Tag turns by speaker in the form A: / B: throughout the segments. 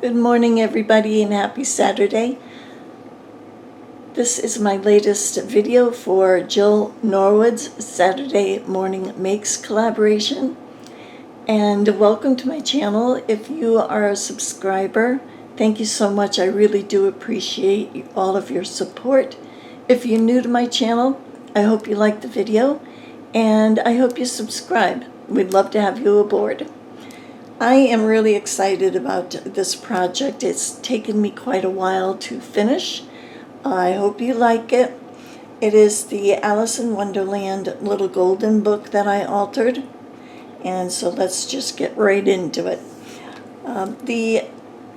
A: Good morning, everybody, and happy Saturday. This is my latest video for Jill Norwood's Saturday Morning Makes collaboration. And welcome to my channel. If you are a subscriber, thank you so much. I really do appreciate all of your support. If you're new to my channel, I hope you like the video, and I hope you subscribe. We'd love to have you aboard. I am really excited about this project. It's taken me quite a while to finish. I hope you like it. It is the Alice in Wonderland Little Golden book that I altered. And so let's just get right into it.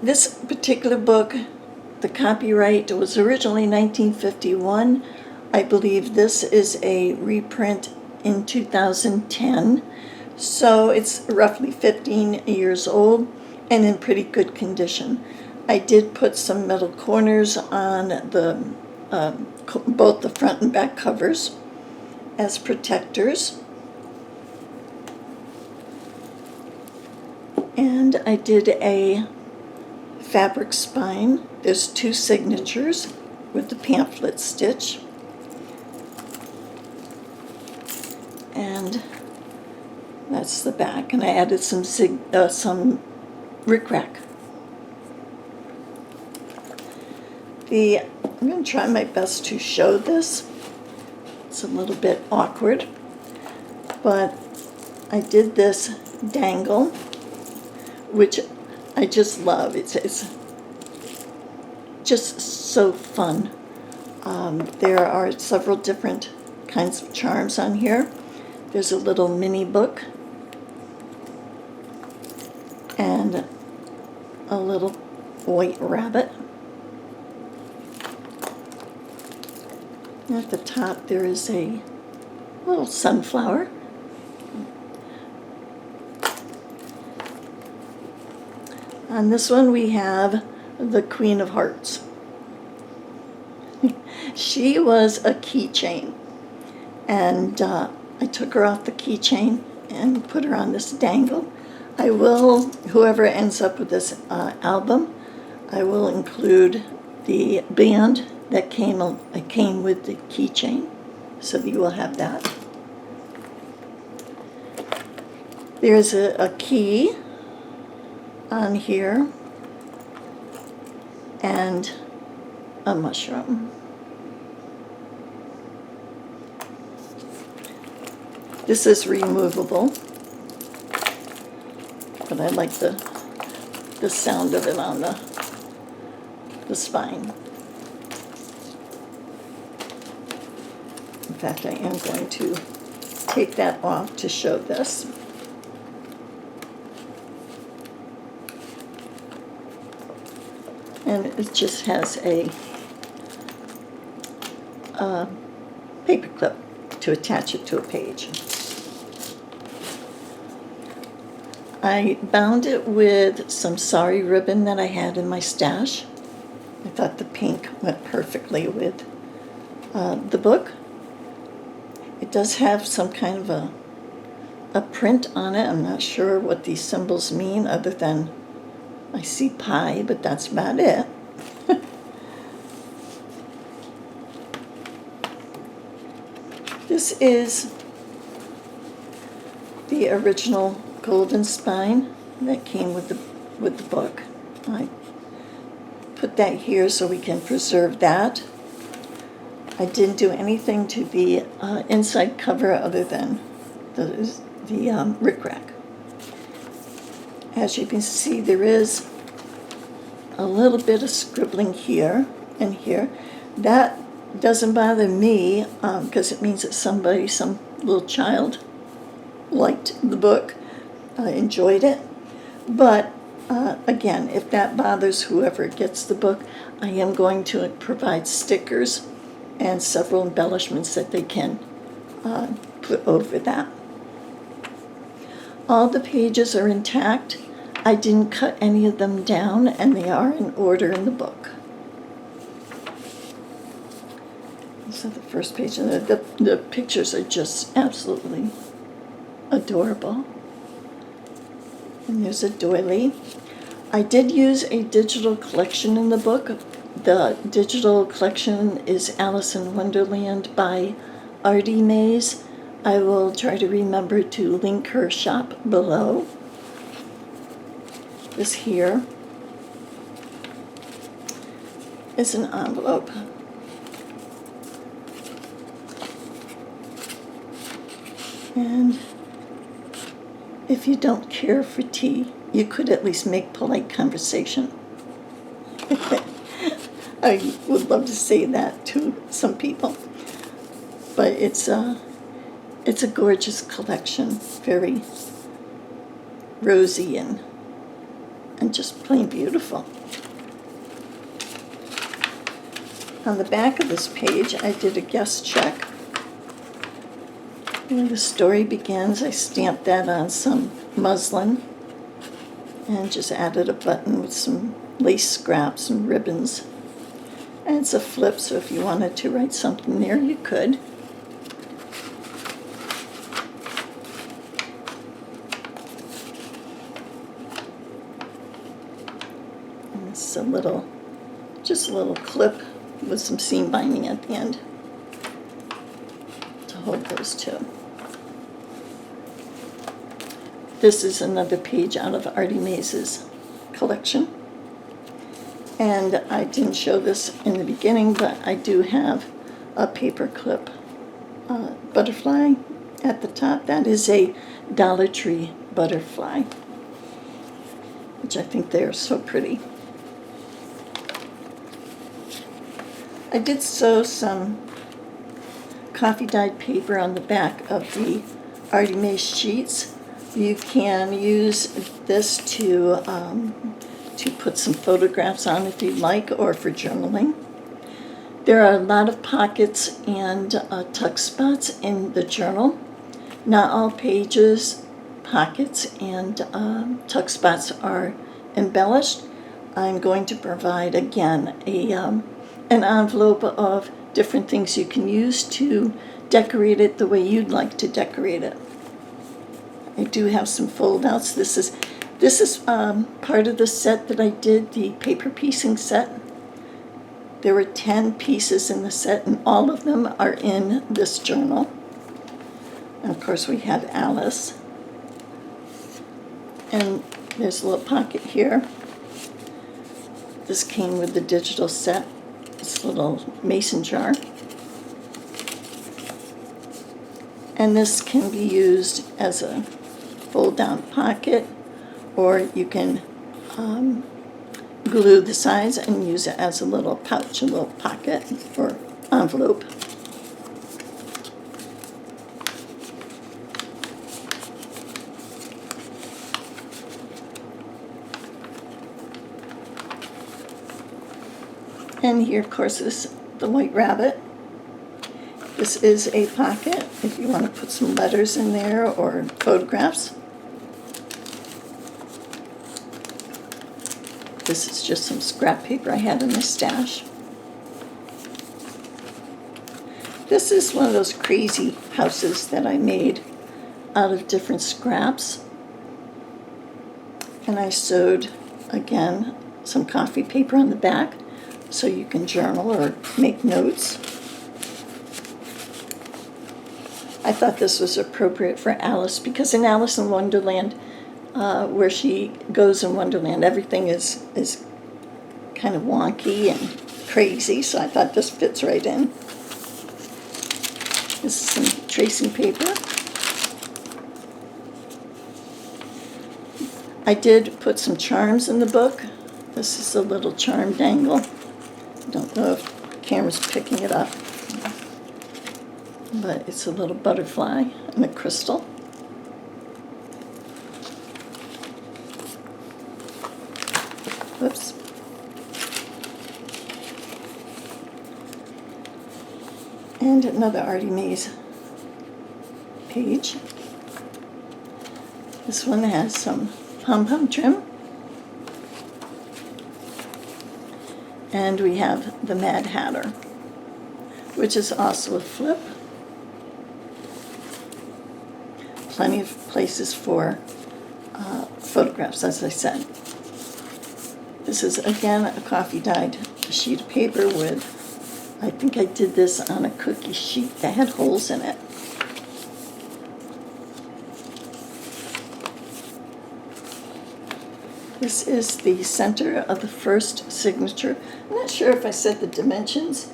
A: This particular book, the copyright was originally 1951. I believe this is a reprint in 2010. So it's roughly 15 years old and in pretty good condition. I did put some metal corners on the both the front and back covers as protectors. And I did a fabric spine. There's two signatures with the pamphlet stitch. And that's the back, and I added some rickrack. I'm going to try my best to show this. It's a little bit awkward, but I did this dangle, which I just love. It's just so fun. There are several different kinds of charms on here. There's a little mini book and a little white rabbit. At the top there is a little sunflower. On this one we have the Queen of Hearts. She was a keychain, and I took her off the keychain and put her on this dangle. I will, whoever ends up with this album, I will include the band that came with the keychain, so that you will have that. There's a key on here and a mushroom. This is removable, but I like the sound of it on the spine. In fact, I am going to take that off to show this. And it just has a paper clip to attach it to a page. I bound it with some sari ribbon that I had in my stash. I thought the pink went perfectly with the book. It does have some kind of a print on it. I'm not sure what these symbols mean other than I see pi, but that's about it. This is the original golden spine that came with the book. I put that here so we can preserve that. I didn't do anything to the inside cover other than the rickrack. As you can see, there is a little bit of scribbling here and here. That doesn't bother me because it means that some little child liked the book, enjoyed it. But again, if that bothers whoever gets the book, I am going to provide stickers and several embellishments that they can put over that. All the pages are intact. I didn't cut any of them down, and they are in order in the book. So the first page, and the pictures are just absolutely adorable. And there's a doily. I did use a digital collection in the book. The digital collection is Alice in Wonderland by Artie Mays. I will try to remember to link her shop below. This here is an envelope. And if you don't care for tea, you could at least make polite conversation. I would love to say that to some people. But it's a gorgeous collection, very rosy and just plain beautiful. On the back of this page, I did a guest check. Where the story begins, I stamped that on some muslin and just added a button with some lace scraps and ribbons. And it's a flip, so if you wanted to write something there, you could. And it's just a little clip with some seam binding at the end to hold those two. This is another page out of Artie Mays' collection. And I didn't show this in the beginning, but I do have a paperclip butterfly at the top. That is a Dollar Tree butterfly, which I think they are so pretty. I did sew some coffee dyed paper on the back of the Artie Mays sheets. You can use this to put some photographs on if you'd like, or for journaling. There are a lot of pockets and tuck spots in the journal. Not all pages, pockets, and tuck spots are embellished. I'm going to provide, again, an envelope of different things you can use to decorate it the way you'd like to decorate it. I do have some fold-outs. This is part of the set that I did, the paper piecing set. There were 10 pieces in the set, and all of them are in this journal. And of course, we have Alice. And there's a little pocket here. This came with the digital set. This little mason jar. And this can be used as a fold-down pocket, or you can glue the sides and use it as a little pouch, a little pocket or envelope. And here, of course, is the White Rabbit. This is a pocket if you want to put some letters in there or photographs. This is just some scrap paper I had in my stash. This is one of those crazy houses that I made out of different scraps. And I sewed, again, some coffee paper on the back so you can journal or make notes. I thought this was appropriate for Alice because in Alice in Wonderland, where she goes in Wonderland, everything is kind of wonky and crazy, so I thought this fits right in. This is some tracing paper. I did put some charms in the book. This is a little charm dangle. I don't know if the camera's picking it up, but it's a little butterfly and a crystal. Whoops. And another Artie Mays page. This one has some pom-pom trim. And we have the Mad Hatter, which is also a flip. Plenty of places for photographs, as I said. This is, again, a coffee dyed sheet of paper with, I think I did this on a cookie sheet that had holes in it. This is the center of the first signature. I'm not sure if I said the dimensions.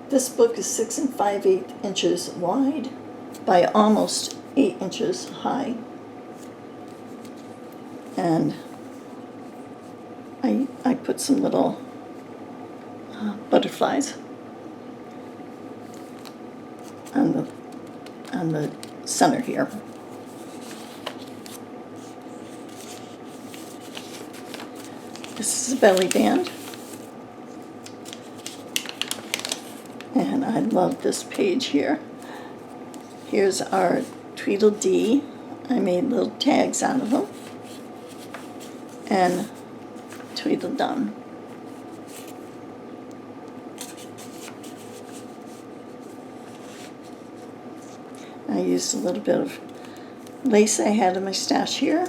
A: This book is 6 5/8 inches wide by almost 8 inches high. And I put some little butterflies on the center here. This is a belly band. And I love this page here. Here's our Tweedledee. I made little tags out of them. And Tweedledum. I used a little bit of lace I had in my stash here.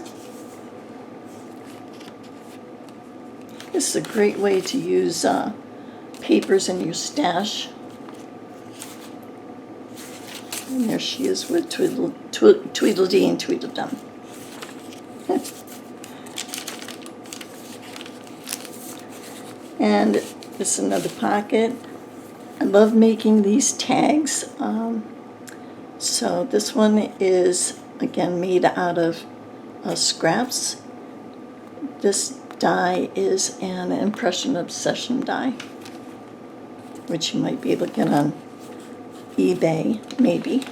A: This is a great way to use papers in your stash. And there she is with Tweedledee and Tweedledum. And this is another pocket. I love making these tags. So this one is, again, made out of scraps. This die is an Impression Obsession die, which you might be able to get on eBay, maybe.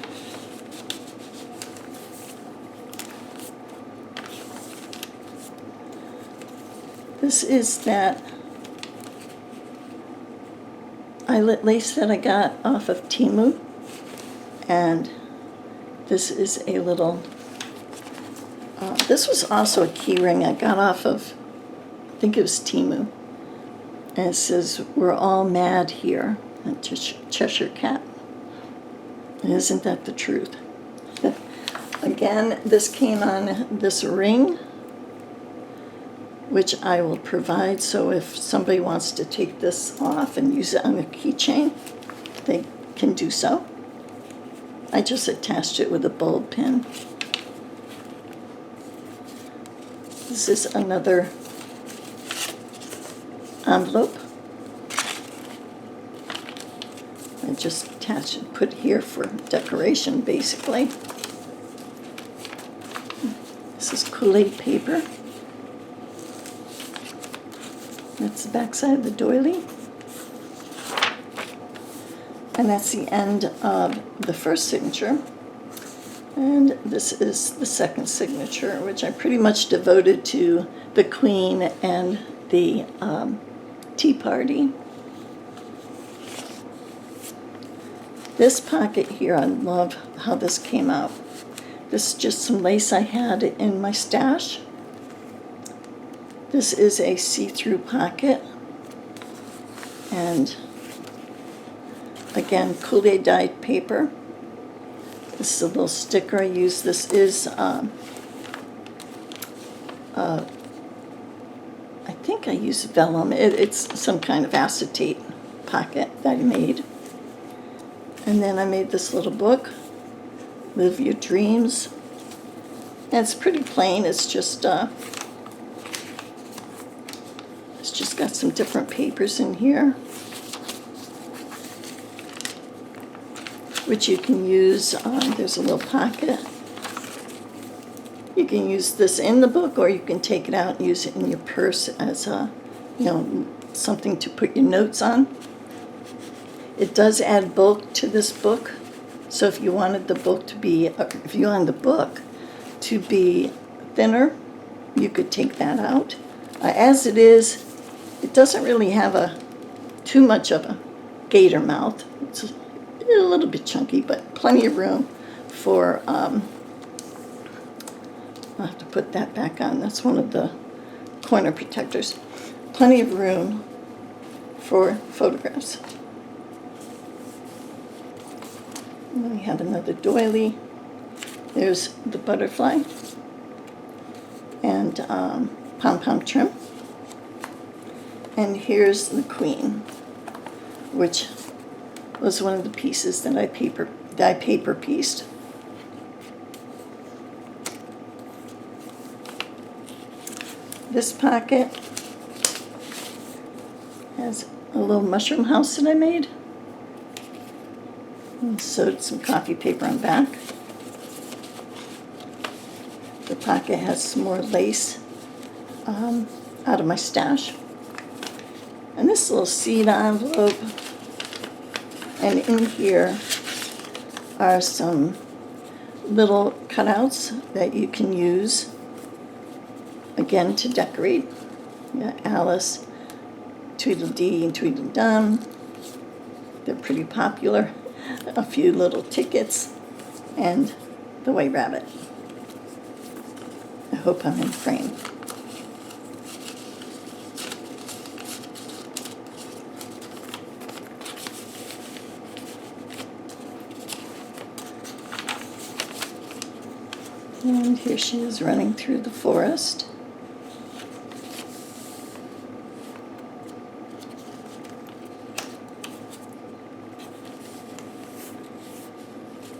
A: This is that eyelet lace that I got off of Temu, and this is a little, this was also a key ring I got off of, I think it was Temu, and it says, "We're all mad here," a Cheshire Cat. And isn't that the truth? Again, this came on this ring, which I will provide, so if somebody wants to take this off and use it on a keychain, they can do so. I just attached it with a bulb pin. This is another envelope. I just attached and put here for decoration, basically. This is Kool-Aid paper. That's the back side of the doily. And that's the end of the first signature. And this is the second signature, which I pretty much devoted to the Queen and the Tea Party. This pocket here, I love how this came out. This is just some lace I had in my stash. This is a see-through pocket, and again, Kool-Aid dyed paper. This is a little sticker I use. This is, I think I use vellum. It's some kind of acetate pocket that I made. And then I made this little book, Live Your Dreams. And it's pretty plain. It's just got some different papers in here, which you can use. There's a little pocket. You can use this in the book, or you can take it out and use it in your purse as a, something to put your notes on. It does add bulk to this book, so if you wanted the book to be, thinner, you could take that out. As it is, it doesn't really have too much of a gator mouth. It's a little bit chunky, but plenty of room for, I'll have to put that back on. That's one of the corner protectors. Plenty of room for photographs. And then we have another doily. There's the butterfly and pom-pom trim. And here's the queen, which was one of the pieces that I paper pieced. This pocket has a little mushroom house that I made. And sewed some coffee paper on back. The pocket has some more lace out of my stash. And this little seed envelope. And in here are some little cutouts that you can use, again, to decorate. Yeah, Alice, Tweedledee and Tweedledum. They're pretty popular. A few little tickets, and the White Rabbit. I hope I'm in frame. And here she is running through the forest.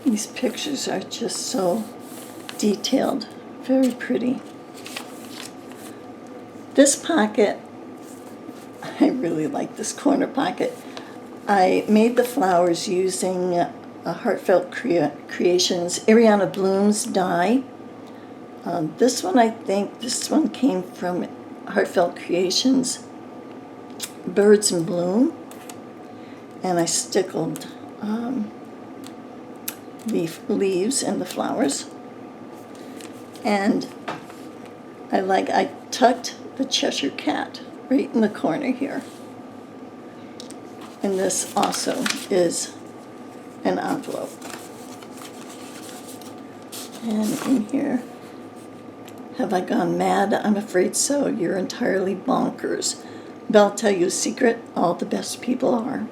A: These pictures are just so detailed, very pretty. This pocket, I really like this corner pocket. I made the flowers using a Heartfelt Creations Ariana Bloom's die. This one came from Heartfelt Creations Birds in Bloom, and I stickled the leaves and the flowers. And I tucked the Cheshire Cat right in the corner here. And this also is an envelope. And in here, have I gone mad? I'm afraid so. You're entirely bonkers. But I'll tell you a secret, all the best people are.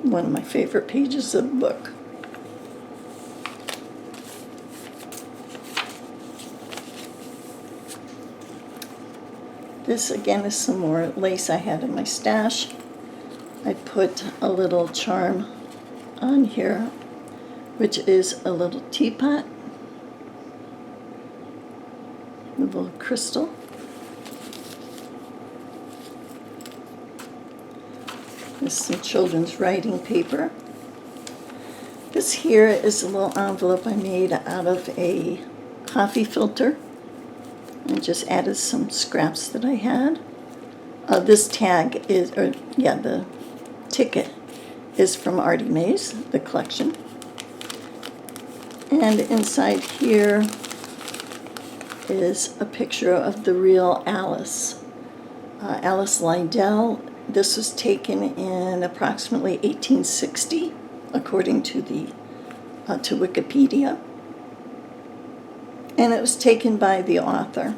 A: One of my favorite pages of the book. This again is some more lace I had in my stash. I put a little charm on here, which is a little teapot, a little crystal. This is some children's writing paper. This here is a little envelope I made out of a coffee filter. I just added some scraps that I had. This tag is, the ticket is from Artie Mays, the collection. And inside here is a picture of the real Alice. Alice Lydell. This was taken in approximately 1860, according to to Wikipedia. And it was taken by the author.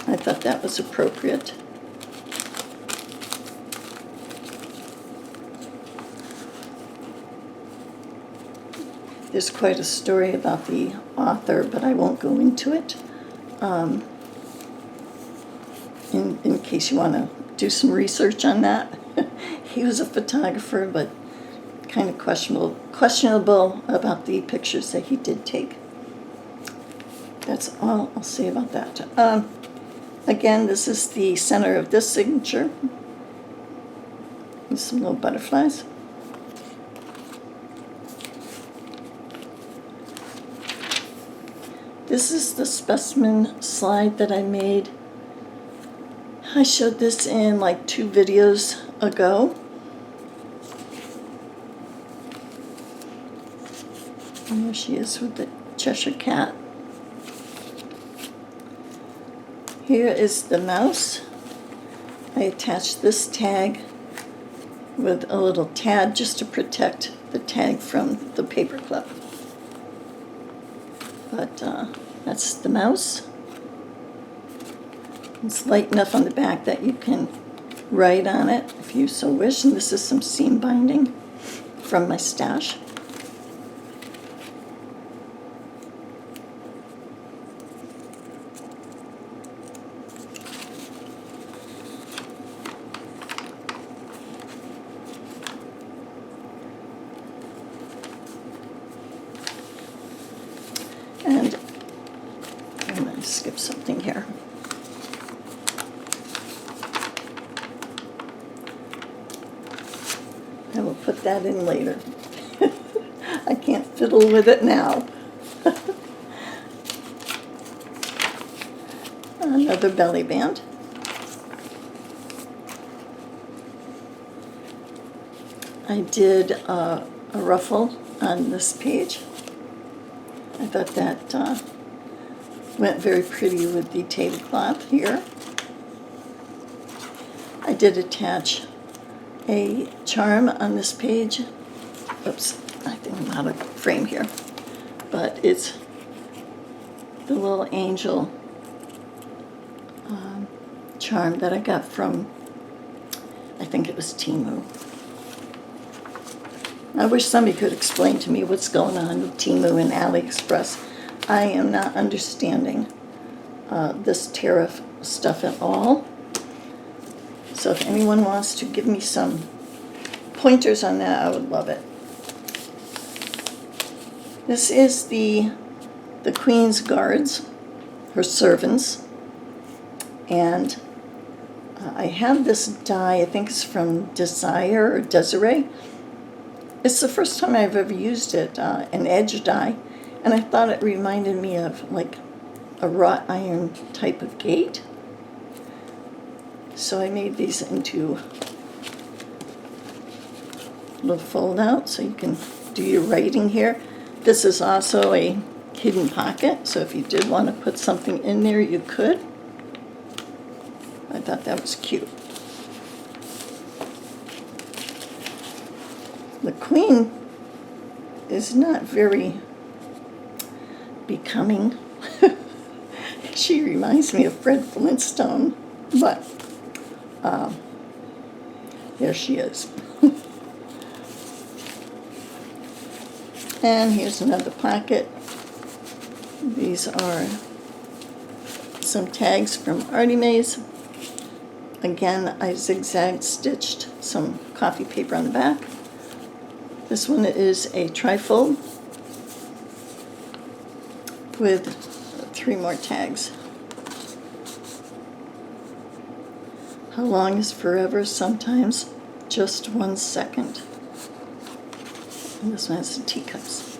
A: I thought that was appropriate. There's quite a story about the author, but I won't go into it. In case you want to do some research on that. He was a photographer, but kind of questionable about the pictures that he did take. That's all I'll say about that. Again, this is the center of this signature. With some little butterflies. This is the specimen slide that I made. I showed this in like 2 videos ago. And there she is with the Cheshire Cat. Here is the mouse. I attached this tag with a little tab just to protect the tag from the paper clip. But that's the mouse. It's light enough on the back that you can write on it if you so wish. And this is some seam binding from my stash. And I'm going to skip something here. I will put that in later. I can't fiddle with it now. Another belly band. I did a ruffle on this page. I thought that went very pretty with the tablecloth here. I did attach a charm on this page. Oops, I think I'm out of frame here. But it's the little angel charm that I got from, I think it was Temu. I wish somebody could explain to me what's going on with Temu and AliExpress. I am not understanding this tariff stuff at all. So if anyone wants to give me some pointers on that, I would love it. This is the Queen's guards, her servants, and I have this die. I think it's from Desire or Desiree. It's the first time I've ever used it, an edge die, and I thought it reminded me of like a wrought iron type of gate. So I made these into little fold out so you can do your writing here. This is also a hidden pocket, so if you did want to put something in there, you could. I thought that was cute. The Queen is not very becoming. She reminds me of Fred Flintstone, but there she is. And here's another pocket. These are some tags from Artie Mays. Again, I zigzag stitched some coffee paper on the back. This one is a trifold with 3 more tags. How long is forever? Sometimes just 1 second. And this one has the teacups.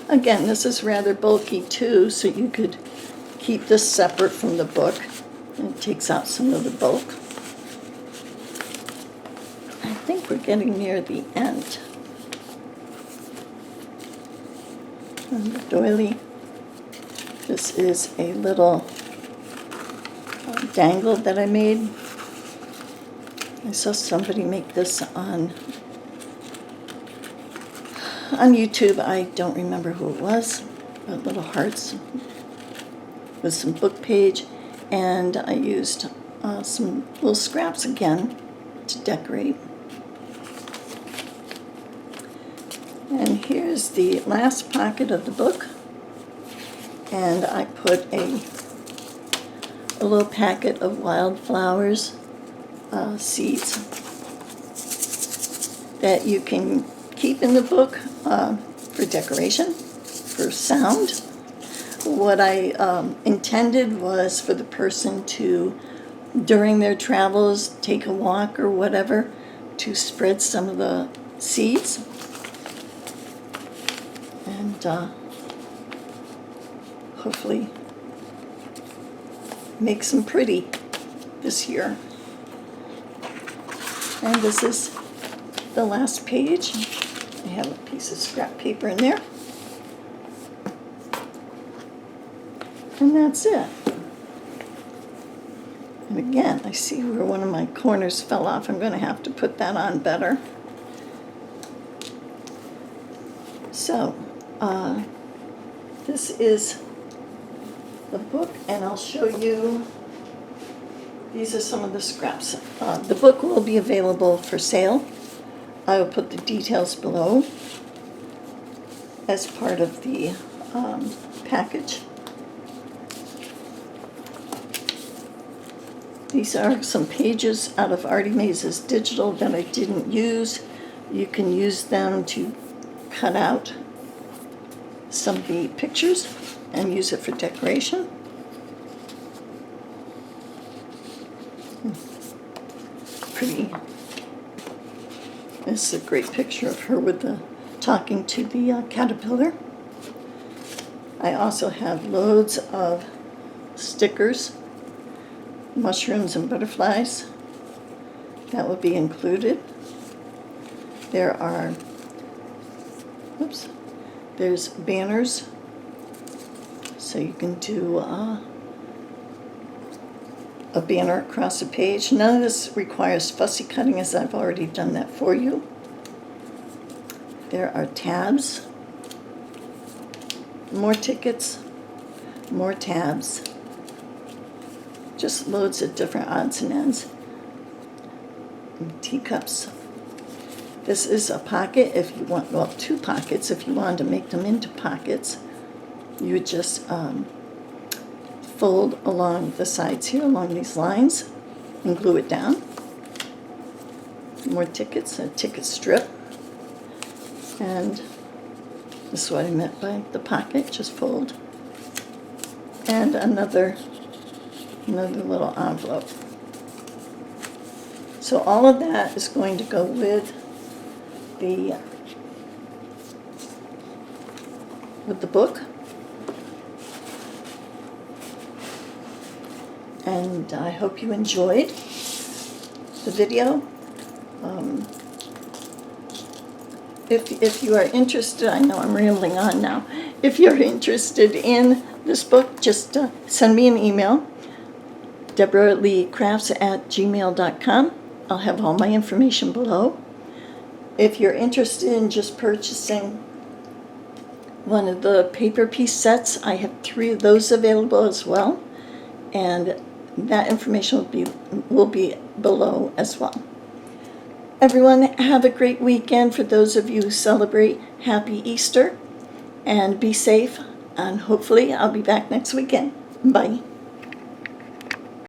A: Again, this is rather bulky too, so you could keep this separate from the book. And it takes out some of the bulk. I think we're getting near the end. And the doily. This is a little dangle that I made. I saw somebody make this on YouTube. I don't remember who it was, but little hearts with some book page, and I used some little scraps again to decorate. And here's the last pocket of the book, and I put a little packet of wildflowers seeds that you can keep in the book for decoration, for sound. What I intended was for the person to, during their travels, take a walk or whatever, to spread some of the seeds and hopefully make some pretty this year. And this is the last page. I have a piece of scrap paper in there. And that's it. And again, I see where one of my corners fell off. I'm going to have to put that on better. So, this is the book, and I'll show you. These are some of the scraps. The book will be available for sale. I will put the details below as part of the package. These are some pages out of Artie Mays' digital that I didn't use. You can use them to cut out some of the pictures and use it for decoration. Pretty. This is a great picture of her with the talking to the caterpillar. I also have loads of stickers, mushrooms and butterflies. That will be included. There are, there's banners, so you can do a banner across a page. None of this requires fussy cutting, as I've already done that for you. There are tabs, more tickets, more tabs, just loads of different odds and ends. And teacups. This is a pocket if you want, well, two pockets if you wanted to make them into pockets. You would just fold along the sides here, along these lines, and glue it down. More tickets, a ticket strip. And this is what I meant by the pocket, just fold. And another little envelope. So all of that is going to go with the book. And I hope you enjoyed the video. If you are interested, I know I'm rambling on now. If you're interested in this book, just send me an email, deborahleecrafts@gmail.com. I'll have all my information below. If you're interested in just purchasing one of the paper piece sets, I have 3 of those available as well. And that information will be below as well. Everyone, have a great weekend. For those of you who celebrate, happy Easter, and be safe, and hopefully I'll be back next weekend. Bye.